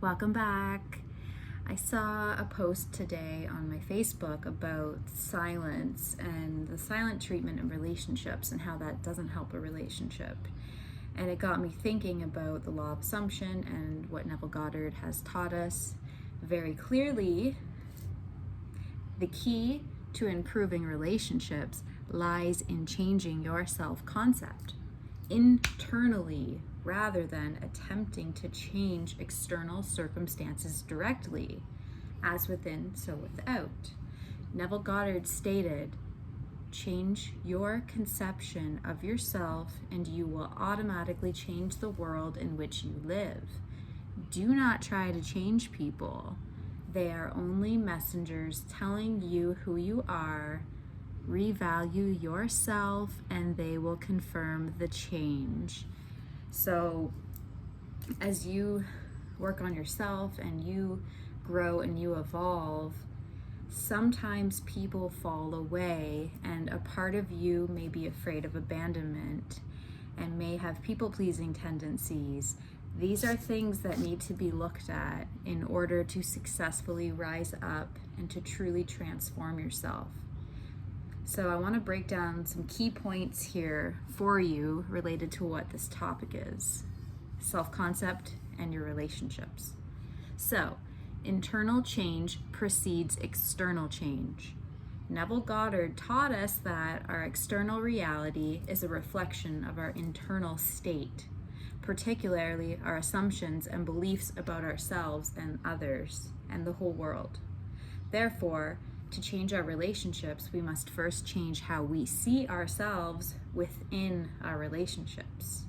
Welcome back. I saw a post today on my Facebook about silence and the silent treatment in relationships and how that doesn't help a relationship. And it got me thinking about the law of assumption and what Neville Goddard has taught us very clearly. The key to improving relationships lies in changing your self-concept internally rather than attempting to change external circumstances directly, as within, so without. Neville Goddard stated, "Change your conception of yourself and you will automatically change the world in which you live. Do not try to change people. They are only messengers telling you who you are. Revalue yourself and they will confirm the change." So as you work on yourself and you grow and you evolve, sometimes people fall away and a part of you may be afraid of abandonment and may have people-pleasing tendencies. These are things that need to be looked at in order to successfully rise up and to truly transform yourself. So I want to break down some key points here for you related to what this topic is: self-concept and your relationships. So, internal change precedes external change. Neville Goddard taught us that our external reality is a reflection of our internal state, particularly our assumptions and beliefs about ourselves and others and the whole world. Therefore, to change our relationships, we must first change how we see ourselves within our relationships.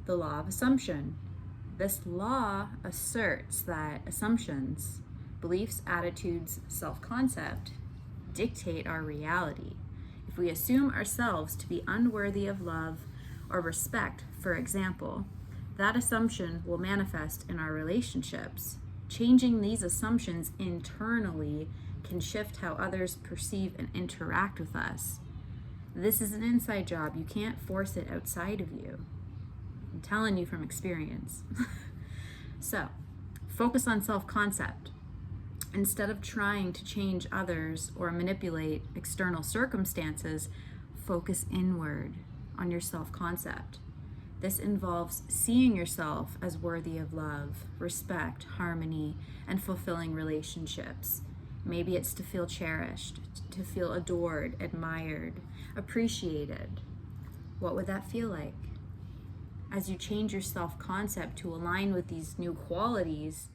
The law of assumption. This law asserts that assumptions, beliefs, attitudes, self-concept dictate our reality. If we assume ourselves to be unworthy of love or respect, for example, that assumption will manifest in our relationships. Changing these assumptions internally can shift how others perceive and interact with us. This is an inside job. You can't force it outside of you. I'm telling you from experience. So, focus on self-concept. Instead of trying to change others or manipulate external circumstances, focus inward on your self-concept. This involves seeing yourself as worthy of love, respect, harmony, and fulfilling relationships. Maybe it's to feel cherished, to feel adored, admired, appreciated. What would that feel like? As you change your self-concept to align with these new qualities,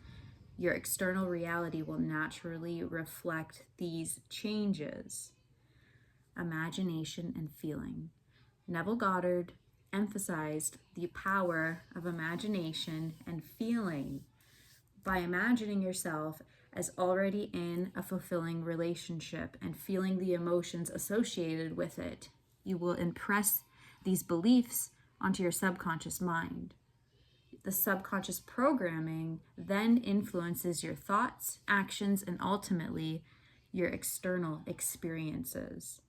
your external reality will naturally reflect these changes. Imagination and feeling. Neville Goddard emphasized the power of imagination and feeling. By imagining yourself as already in a fulfilling relationship and feeling the emotions associated with it, you will impress these beliefs onto your subconscious mind. The subconscious programming then influences your thoughts, actions, and ultimately your external experiences.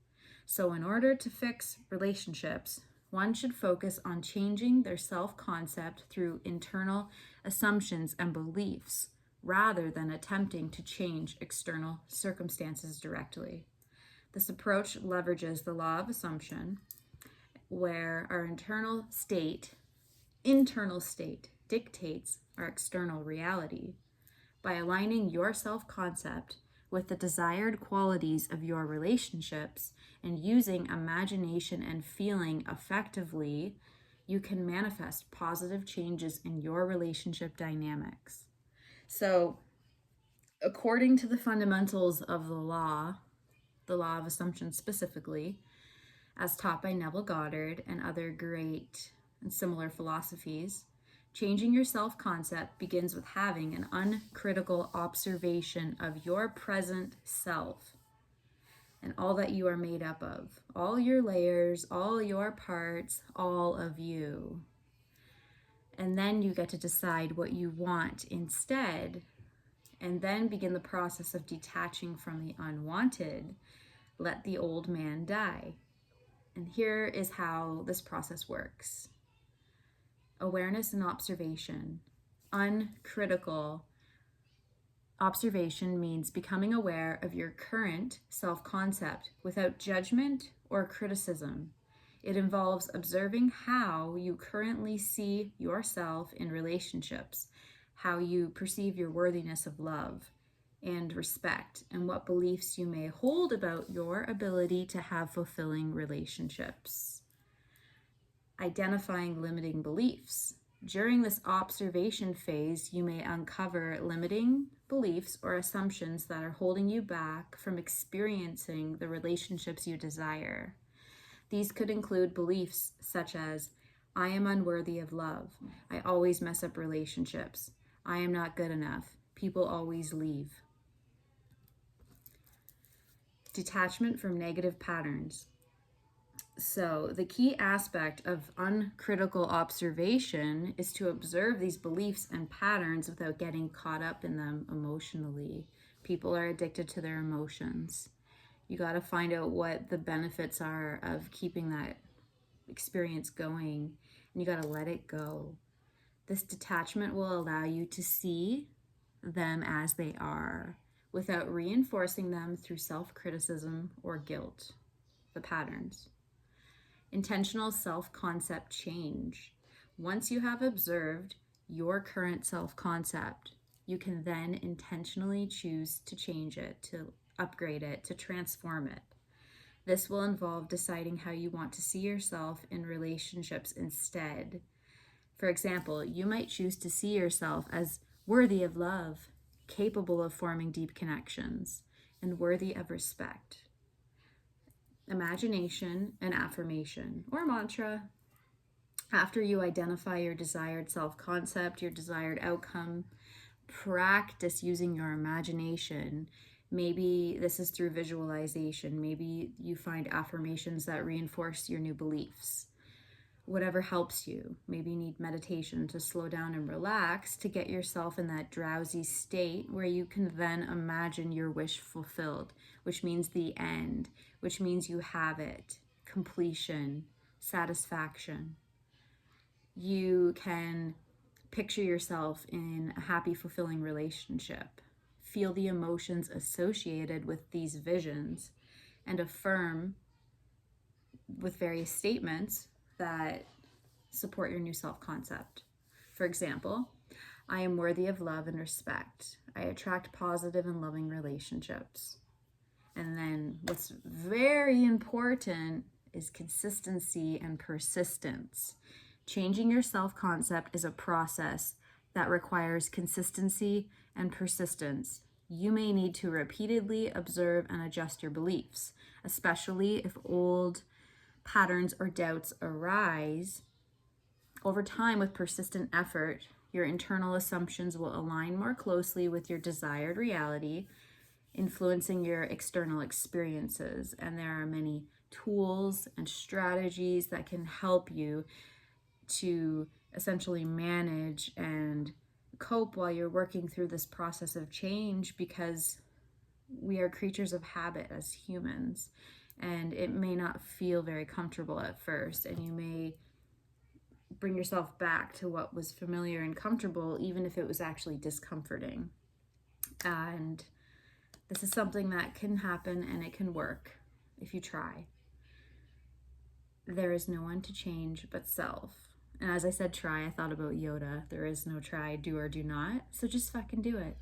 So in order to fix relationships, one should focus on changing their self-concept through internal assumptions and beliefs, rather than attempting to change external circumstances directly. This approach leverages the law of assumption, where our internal state dictates our external reality. By aligning your self-concept with the desired qualities of your relationships and using imagination and feeling effectively, you can manifest positive changes in your relationship dynamics. So, according to the fundamentals of the law of assumption specifically, as taught by Neville Goddard and other great and similar philosophies, changing your self-concept begins with having an uncritical observation of your present self and all that you are made up of, all your layers, all your parts, all of you. And then you get to decide what you want instead, and then begin the process of detaching from the unwanted. Let the old man die. And here is how this process works. Awareness and observation. Uncritical observation means becoming aware of your current self-concept without judgment or criticism. It involves observing how you currently see yourself in relationships, how you perceive your worthiness of love and respect, and what beliefs you may hold about your ability to have fulfilling relationships. Identifying limiting beliefs. During this observation phase, you may uncover limiting beliefs or assumptions that are holding you back from experiencing the relationships you desire. These could include beliefs such as, I am unworthy of love. I always mess up relationships. I am not good enough. People always leave. Detachment from negative patterns. So the key aspect of uncritical observation is to observe these beliefs and patterns without getting caught up in them emotionally. People are addicted to their emotions. You got to find out what the benefits are of keeping that experience going, and you got to let it go. This detachment will allow you to see them as they are without reinforcing them through self-criticism or guilt, the patterns. Intentional self-concept change. Once you have observed your current self-concept, you can then intentionally choose to change it, to upgrade it, to transform it. This will involve deciding how you want to see yourself in relationships instead. For example, you might choose to see yourself as worthy of love, capable of forming deep connections, and worthy of respect. Imagination and affirmation or mantra. After you identify your desired self-concept, your desired outcome, practice using your imagination. Maybe this is through visualization. Maybe you find affirmations that reinforce your new beliefs. Whatever helps you. Maybe you need meditation to slow down and relax to get yourself in that drowsy state where you can then imagine your wish fulfilled, which means the end, which means you have it, completion, satisfaction. You can picture yourself in a happy, fulfilling relationship. Feel the emotions associated with these visions and affirm with various statements that support your new self-concept. For example, I am worthy of love and respect. I attract positive and loving relationships. And then what's very important is consistency and persistence. Changing your self-concept is a process that requires consistency and persistence. You may need to repeatedly observe and adjust your beliefs, especially if old patterns or doubts arise. Over time, with persistent effort, your internal assumptions will align more closely with your desired reality, influencing your external experiences. And there are many tools and strategies that can help you to essentially manage and cope while you're working through this process of change, because we are creatures of habit as humans, and it may not feel very comfortable at first, and you may bring yourself back to what was familiar and comfortable, even if it was actually discomforting. And this is something that can happen, and it can work if you try. There is no one to change but self. And as I said try, I thought about Yoda. There is no try, do or do not. So just fucking do it.